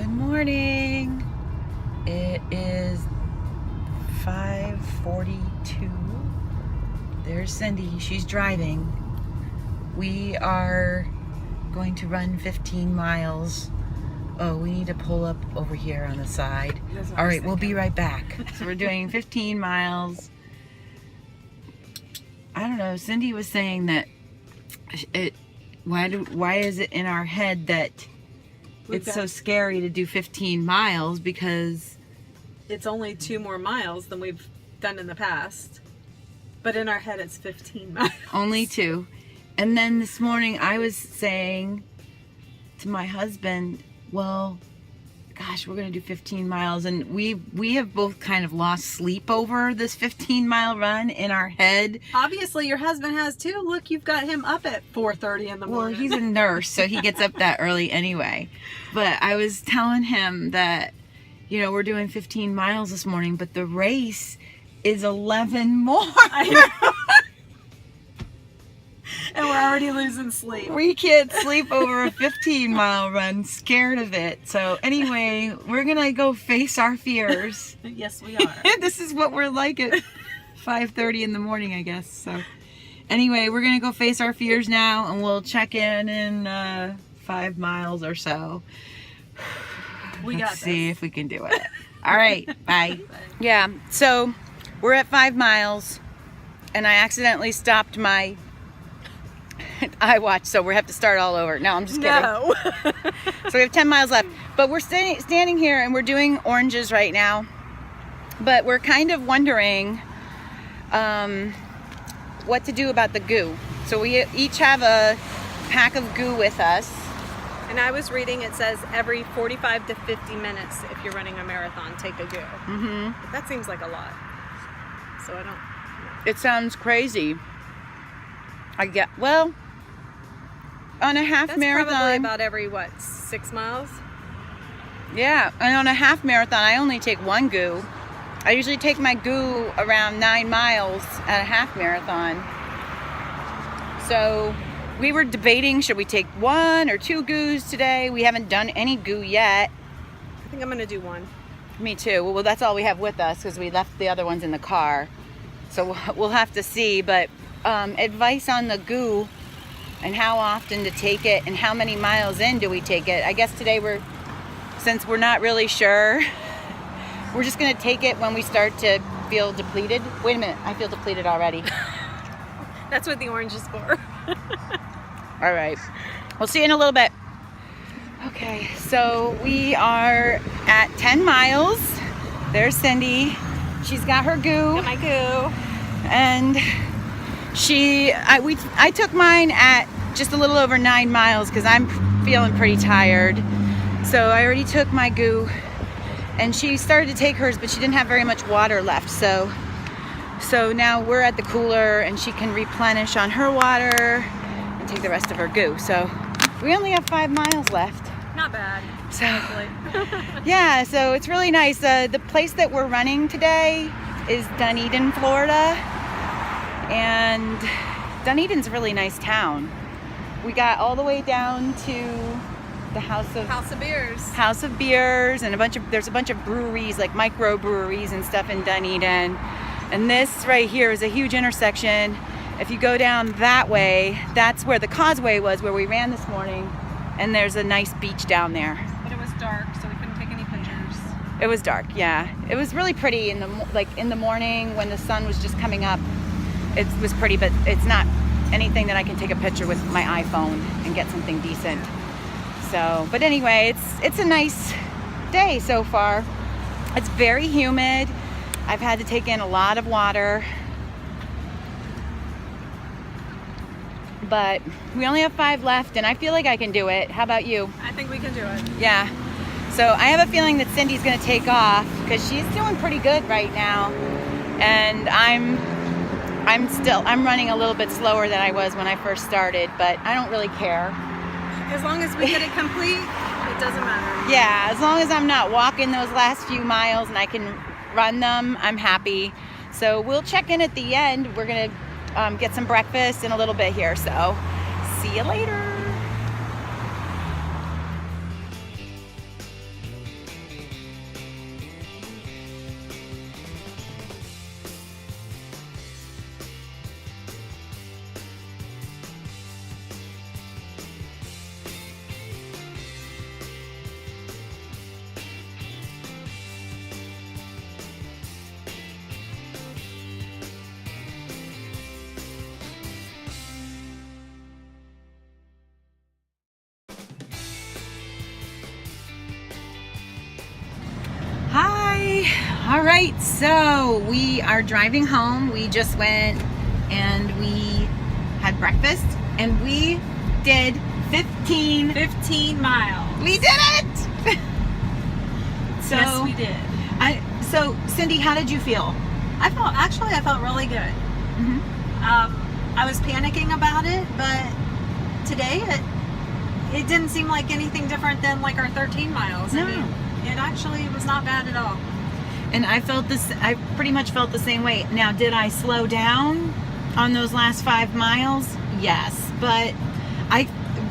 Good morning. It is 5:42. There's Cindy. She's driving. We are going to run 15 miles. Oh, we need to pull up over here on the side. All right, we'll be right back. So we're doing 15 miles. I don't know. Cindy was saying that why is it in our head that it's so scary to do 15 miles because it's only 2 more miles than we've done in the past. But in our head, it's 15 miles. Only 2. And then this morning I was saying to my husband, well, gosh, we're going to do 15 miles. And we have both kind of lost sleep over this 15-mile run in our head. Obviously, your husband has too. Look, you've got him up at 4:30 in the morning. Well, he's a nurse, so he gets up that early anyway. But I was telling him that, you know, we're doing 15 miles this morning, but the race is 11 more. I know. And we're already losing sleep. We can't sleep over a 15-mile run, scared of it. So anyway, we're going to go face our fears. Yes, we are. This is what we're like at 5:30 in the morning, I guess. So anyway, we're going to go face our fears now, and we'll check in 5 miles or so. Let's see if we can do it. All right, bye. Yeah, so we're at 5 miles, and I accidentally stopped my iWatch, so we have to start all over. No, I'm just kidding. No. So we have 10 miles left, but we're standing here and we're doing oranges right now, but we're kind of wondering what to do about the goo. So we each have a pack of goo with us. And I was reading, it says every 45 to 50 minutes if you're running a marathon, take a goo. Mm-hmm. But that seems like a lot. So I don't know. It sounds crazy. Well, on a half marathon. Probably about every, 6 miles? Yeah, and on a half marathon, I only take 1 goo. I usually take my goo around 9 miles at a half marathon. So we were debating, should we take 1 or 2 goos today? We haven't done any goo yet. I think I'm going to do 1. Me too. Well, that's all we have with us because we left the other ones in the car. So we'll have to see, but advice on the goo and how often to take it and how many miles in do we take it. I guess today since we're not really sure, we're just going to take it when we start to feel depleted. Wait a minute, I feel depleted already. That's what the orange is for. All right, we'll see you in a little bit. Okay, so we are at 10 miles. There's Cindy. She's got her goo. Got my goo. And I took mine at just a little over 9 miles because I'm feeling pretty tired. So I already took my goo, and she started to take hers, but she didn't have very much water left. So now we're at the cooler, and she can replenish on her water and take the rest of her goo. So we only have 5 miles left. Not bad. So yeah, so it's really nice. The place that we're running today is Dunedin, Florida. And Dunedin's a really nice town. We got all the way down to the House of Beers, and there's a bunch of breweries, like micro breweries and stuff in Dunedin. And this right here is a huge intersection. If you go down that way, that's where the causeway was, where we ran this morning. And there's a nice beach down there. But it was dark, so we couldn't take any pictures. It was dark, yeah. It was really pretty in the morning when the sun was just coming up. It was pretty, but it's not anything that I can take a picture with my iPhone and get something decent. So, but anyway, it's a nice day so far. It's very humid. I've had to take in a lot of water. But we only have 5 left, and I feel like I can do it. How about you? I think we can do it. Yeah. So I have a feeling that Cindy's going to take off because she's doing pretty good right now. And I'm running a little bit slower than I was when I first started, but I don't really care. As long as we get it complete, it doesn't matter. Yeah, as long as I'm not walking those last few miles and I can run them, I'm happy. So we'll check in at the end. We're going to get some breakfast in a little bit here, so see you later. Okay, all right, so we are driving home. We just went and we had breakfast and we did 15 miles. We did it. So yes, we did. So Cindy, how did you feel? I felt really good. I was panicking about it, but today it didn't seem like anything different than like our 13 miles. No. I mean, it actually was not bad at all. And I pretty much felt the same way. Now, did I slow down on those last 5 miles? Yes, but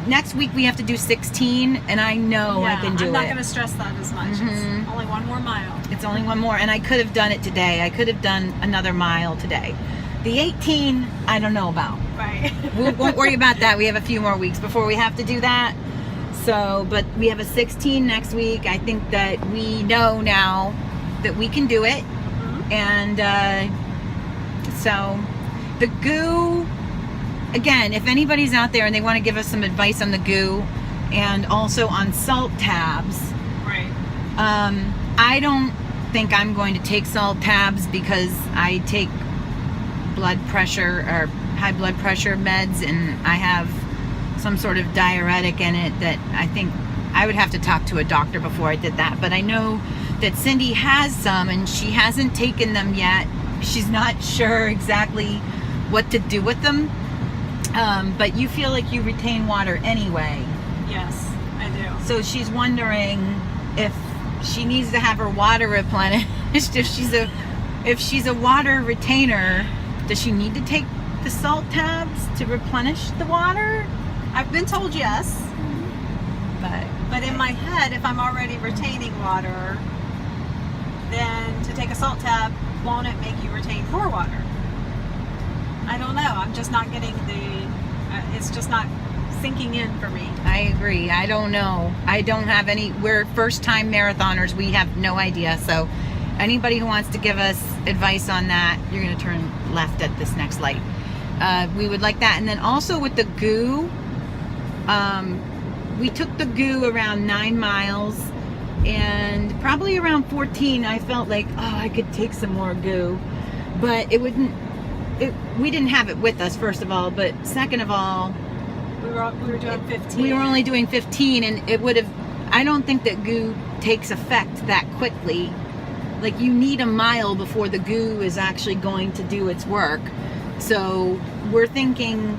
next week we have to do 16, and I know I can do it. I'm not going to stress that as much. It's only one more mile. It's only one more, and I could have done it today. I could have done another mile today. The 18, I don't know about. Right. We won't worry about that. We have a few more weeks before we have to do that. So, but we have a 16 next week. I think that we know now that we can do it. And so the GU, again, if anybody's out there and they want to give us some advice on the GU and also on salt tabs. Right. I don't think I'm going to take salt tabs because I take blood pressure or high blood pressure meds, and I have some sort of diuretic in it that I think I would have to talk to a doctor before I did that. But I know that Cindy has some and she hasn't taken them yet. She's not sure exactly what to do with them. But you feel like you retain water anyway. Yes, I do. So she's wondering if she needs to have her water replenished. If she's a water retainer, does she need to take the salt tabs to replenish the water? I've been told yes. But in my head, if I'm already retaining water, then to take a salt tab, won't it make you retain more water? I don't know. I'm just not getting it's just not sinking in for me. I agree. I don't know. I don't have any. We're first time marathoners. We have no idea. So anybody who wants to give us advice on that, you're going to turn left at this next light. We would like that. And then also with the GU, we took the GU around 9 miles, and probably around 14 I felt like, oh, I could take some more GU, but we didn't have it with us, first of all, but second of all, we were doing 15. We were only doing 15, and it would have, I don't think that GU takes effect that quickly. Like, you need a mile before the GU is actually going to do its work. So we're thinking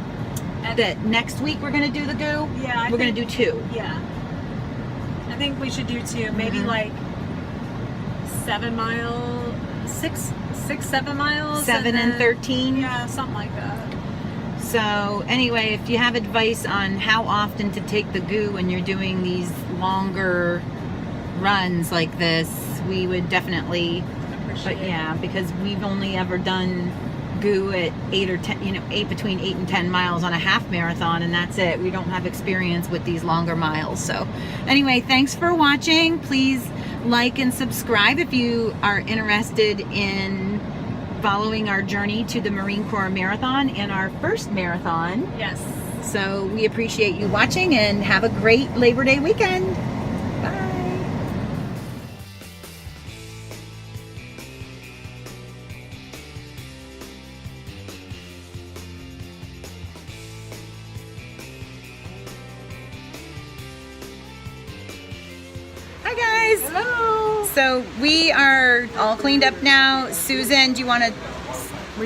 that next week we're going to do the GU. Yeah, we're going to do 2. Yeah, I think we should do 2. Maybe like 7 miles, 7 miles. 7 and 13. Yeah, something like that. So anyway, if you have advice on how often to take the GU when you're doing these longer runs like this, we would definitely appreciate. But yeah, because we've only ever done GU at 8 or 10, between 8 and 10 miles on a half marathon, and that's it. We don't have experience with these longer miles. So anyway, thanks for watching. Please like and subscribe if you are interested in following our journey to the Marine Corps Marathon and our first marathon. Yes. So we appreciate you watching, and have a great Labor Day weekend. Bye. Hi guys. Hello. So we are all cleaned up now. Susan, do you want to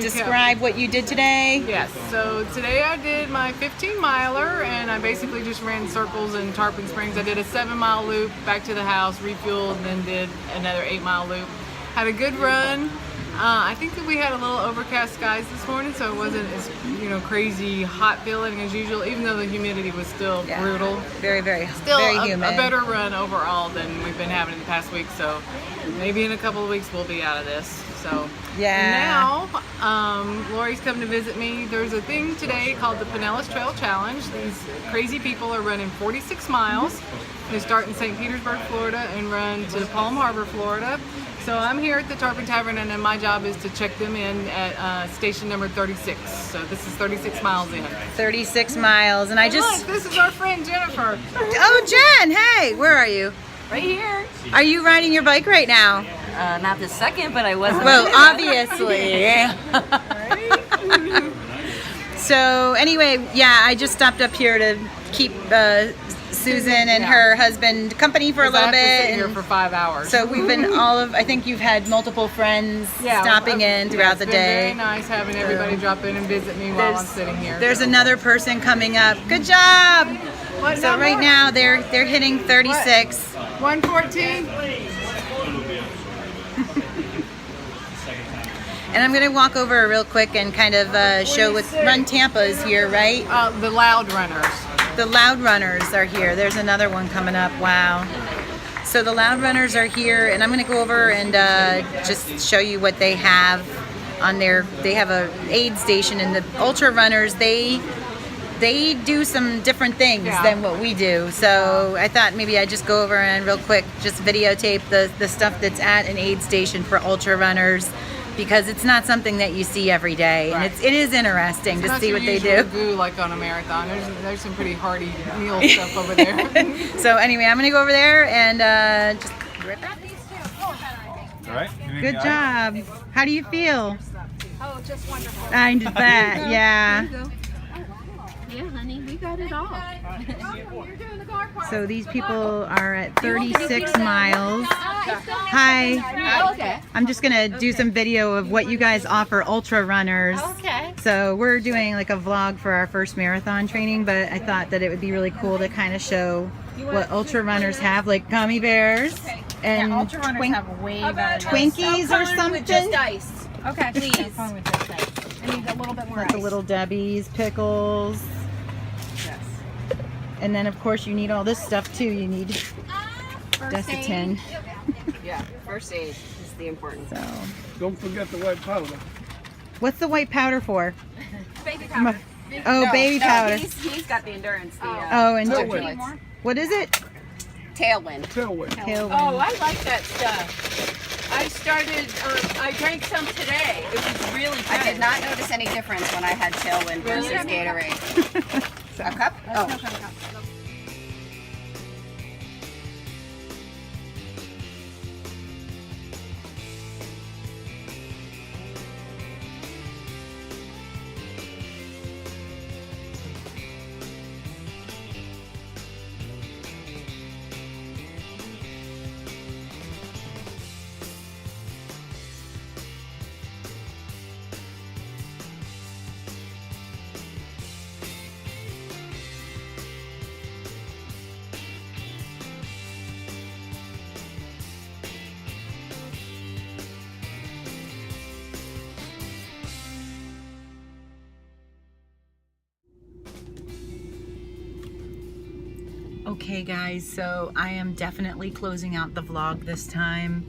describe what you did today? Yes, so today I did my 15 miler, and I basically just ran circles in Tarpon Springs. I did a 7-mile loop back to the house, refueled, and then did another 8-mile loop. Had a good run. I think that we had a little overcast skies this morning, so it wasn't as crazy hot feeling as usual, even though the humidity was still brutal. Very, very, Still very humid. a better run overall than we've been having in the past week, so maybe in a couple of weeks we'll be out of this. So yeah. now, Lori's coming to visit me. There's a thing today called the Pinellas Trail Challenge. These crazy people are running 46 miles. They start in St. Petersburg, Florida, and run to Palm Harbor, Florida. So I'm here at the Tarpon Tavern, and then my job is to check them in at station number 36. So this is 36 miles in. 36 miles, and I just... Look, this is our friend Jennifer. Oh, Jen, hey, where are you? Right here. Are you riding your bike right now? Not this second, but I wasn't. Well, obviously. So anyway, yeah, I just stopped up here to keep Susan and her husband company for a little I have to sit bit. here for 5 hours. So we've been I think you've had multiple friends stopping in throughout the it's day. been very nice having everybody drop in and visit me while I'm sitting here. There's another person coming up. Good job. What So number? right now they're hitting 36. 114. And I'm gonna walk over real quick and kind of show what Run Tampa is here, right? The loud runners. The Loud Runners are here. There's another one coming up. Wow. So the Loud Runners are here, and I'm going to go over and just show you what they have on their. They have a aid station, and the Ultra Runners they do some different things than what we do. So I thought maybe I'd just go over and real quick just videotape the stuff that's at an aid station for Ultra Runners, because it's not something that you see every day, and it is interesting to see what they do. Goo like on a marathon. There's some pretty hearty meal stuff over there. So anyway, I'm gonna go over there and just rip it. All right. Good job. How do you feel? Oh, just wonderful. I did that. Yeah. Yeah, honey, we got it all. So these people are at 36 miles. Hi. Okay. I'm just gonna do some video of what you guys offer Ultra Runners. Okay. So we're doing like a vlog for our first marathon training, but I thought that it would be really cool to kind of show what Ultra Runners have, like gummy bears and Ultra Runners have way better. Twinkies or something. ice. Okay, please. I need a little bit more Like the ice. little Debbie's, pickles. Yes. And then of course you need all this stuff too. You need Desitin. Yeah, first aid is the important. So Don't forget the white powder. what's the white powder for? Baby powder. Oh, baby powder. He's got the endurance. Oh, and Tailwind. what is it? Tailwind. Tailwind. Tailwind. Oh, I like that stuff. I started, I drank some today. It was really good. I did not notice any difference when I had Tailwind versus Gatorade. A cup? Oh. Okay guys, so I am definitely closing out the vlog this time,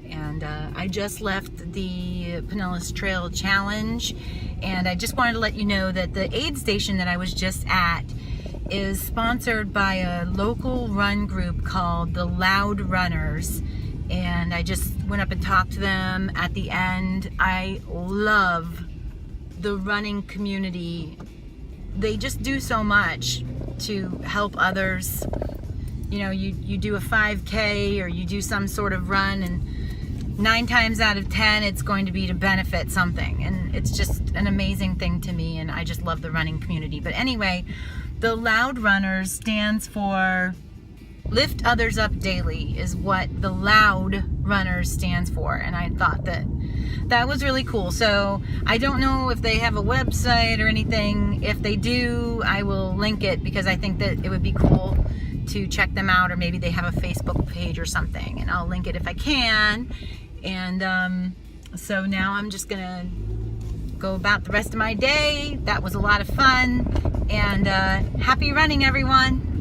and I just left the Pinellas Trail Challenge, and I just wanted to let you know that the aid station that I was just at is sponsored by a local run group called the Loud Runners, and I just went up and talked to them at the end. I love the running community. They just do so much to help others. You know, you do a 5K or you do some sort of run, and 9 times out of 10 it's going to be to benefit something, and it's just an amazing thing to me, and I just love the running community. But anyway, the Loud Runners stands for Lift Others Up Daily, is what the Loud Runners stands for, and I thought that was really cool. So I don't know if they have a website or anything. If they do, I will link it, because I think that it would be cool to check them out, or maybe they have a Facebook page or something, and I'll link it if I can. And so now I'm just gonna go about the rest of my day. That was a lot of fun, and happy running, everyone.